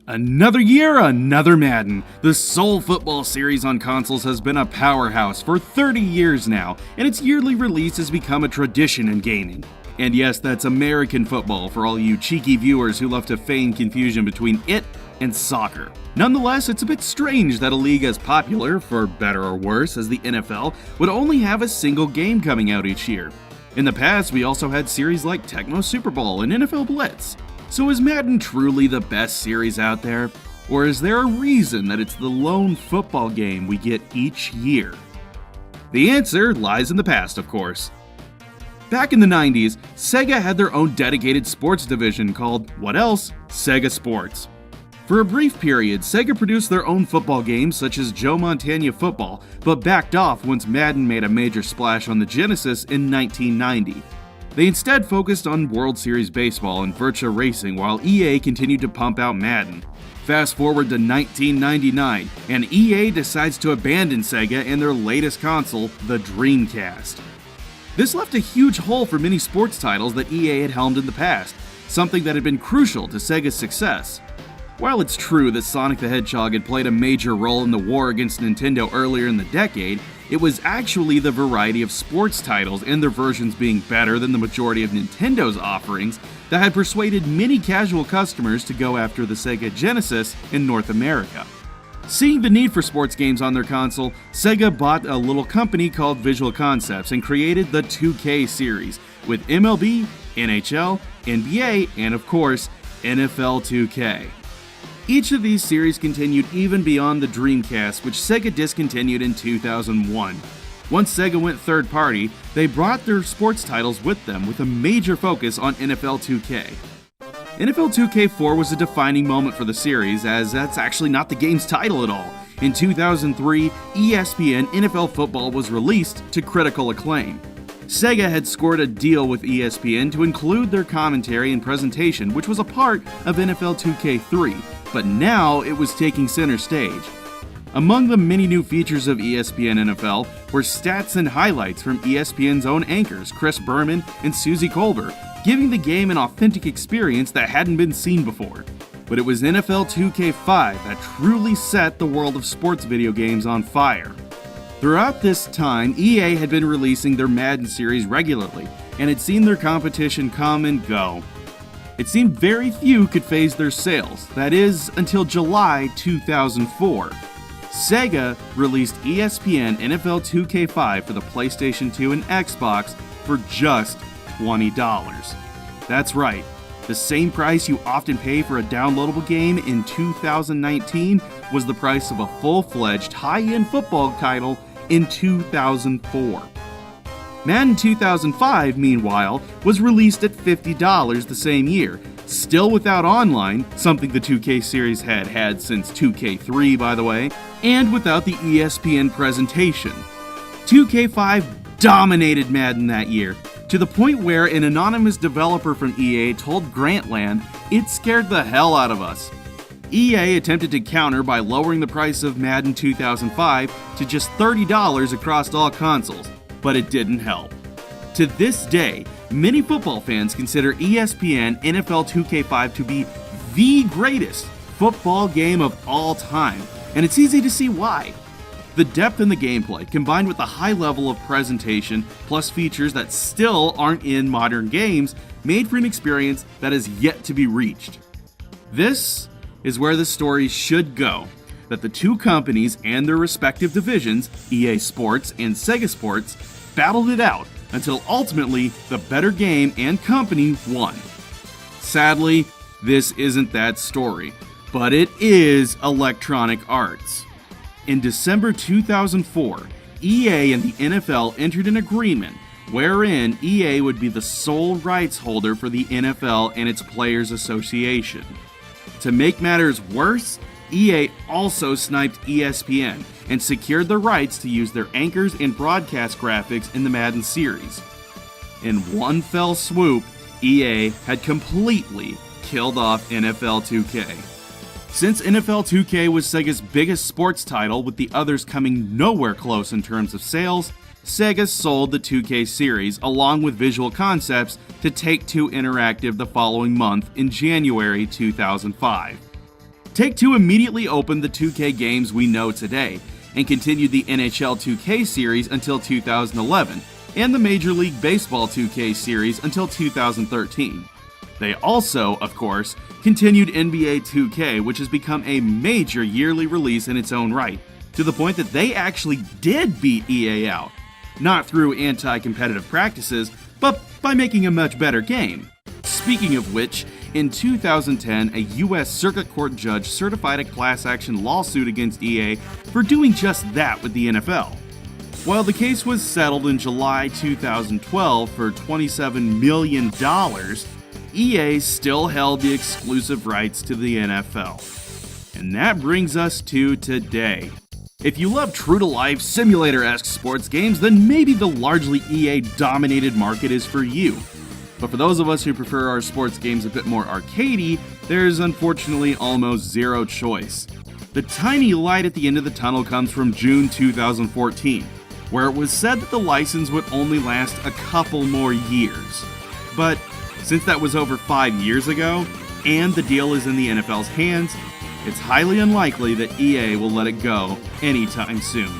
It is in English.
Another year, another Madden. The sole football series on consoles has been a powerhouse for 30 years now, and its yearly release has become a tradition in gaming. And yes, that's American football for all you cheeky viewers who love to feign confusion between it and soccer. Nonetheless, it's a bit strange that a league as popular, for better or worse, as the NFL would only have a single game coming out each year. In the past, we also had series like Tecmo Super Bowl and NFL Blitz. So is Madden truly the best series out there? Or is there a reason that it's the lone football game we get each year? The answer lies in the past, of course. Back in the 90s, SEGA had their own dedicated sports division called, what else? SEGA Sports. For a brief period, SEGA produced their own football games such as Joe Montana Football, but backed off once Madden made a major splash on the Genesis in 1990. They instead focused on World Series Baseball and Virtua Racing while EA continued to pump out Madden. Fast forward to 1999, and EA decides to abandon SEGA and their latest console, the Dreamcast. This left a huge hole for many sports titles that EA had helmed in the past, something that had been crucial to SEGA's success. While it's true that Sonic the Hedgehog had played a major role in the war against Nintendo earlier in the decade, it was actually the variety of sports titles and their versions being better than the majority of Nintendo's offerings that had persuaded many casual customers to go after the Sega Genesis in North America. Seeing the need for sports games on their console, Sega bought a little company called Visual Concepts and created the 2K series, with MLB, NHL, NBA, and of course, NFL 2K. Each of these series continued even beyond the Dreamcast, which Sega discontinued in 2001. Once Sega went third party, they brought their sports titles with them with a major focus on NFL 2K. NFL 2K4 was a defining moment for the series, as that's actually not the game's title at all. In 2003, ESPN NFL Football was released to critical acclaim. Sega had scored a deal with ESPN to include their commentary and presentation, which was a part of NFL 2K3, but now it was taking center stage. Among the many new features of ESPN NFL were stats and highlights from ESPN's own anchors, Chris Berman and Suzy Kolber, giving the game an authentic experience that hadn't been seen before. But it was NFL 2K5 that truly set the world of sports video games on fire. Throughout this time, EA had been releasing their Madden series regularly, and had seen their competition come and go. It seemed very few could phase their sales, that is, until July 2004. Sega released ESPN NFL 2K5 for the PlayStation 2 and Xbox for just $20. That's right, the same price you often pay for a downloadable game in 2019 was the price of a full-fledged high-end football title in 2004. Madden 2005, meanwhile, was released at $50 the same year, still without online, something the 2K series had had since 2K3 by the way, and without the ESPN presentation. 2K5 dominated Madden that year, to the point where an anonymous developer from EA told Grantland, "It scared the hell out of us." EA attempted to counter by lowering the price of Madden 2005 to just $30 across all consoles, but it didn't help. To this day, many football fans consider ESPN NFL 2K5 to be the greatest football game of all time, and it's easy to see why. The depth in the gameplay, combined with the high level of presentation, plus features that still aren't in modern games, made for an experience that is yet to be reached. This is where the story should go, that the two companies and their respective divisions, EA Sports and Sega Sports, battled it out until ultimately the better game and company won. Sadly, this isn't that story, but it is Electronic Arts. In December 2004, EA and the NFL entered an agreement wherein EA would be the sole rights holder for the NFL and its Players Association. To make matters worse, EA also sniped ESPN and secured the rights to use their anchors and broadcast graphics in the Madden series. In one fell swoop, EA had completely killed off NFL 2K. Since NFL 2K was Sega's biggest sports title, with the others coming nowhere close in terms of sales, Sega sold the 2K series along with Visual Concepts to Take-Two Interactive the following month in January 2005. Take-Two immediately opened the 2K games we know today, and continued the NHL 2K series until 2011, and the Major League Baseball 2K series until 2013. They also, of course, continued NBA 2K, which has become a major yearly release in its own right, to the point that they actually did beat EA out, not through anti-competitive practices, but by making a much better game. Speaking of which, in 2010, a US Circuit Court judge certified a class action lawsuit against EA for doing just that with the NFL. While the case was settled in July 2012 for $27 million, EA still held the exclusive rights to the NFL. And that brings us to today. If you love true-to-life, simulator-esque sports games, then maybe the largely EA-dominated market is for you. But for those of us who prefer our sports games a bit more arcadey, there's unfortunately almost zero choice. The tiny light at the end of the tunnel comes from June 2014, where it was said that the license would only last a couple more years. But since that was over 5 years ago, and the deal is in the NFL's hands, it's highly unlikely that EA will let it go anytime soon.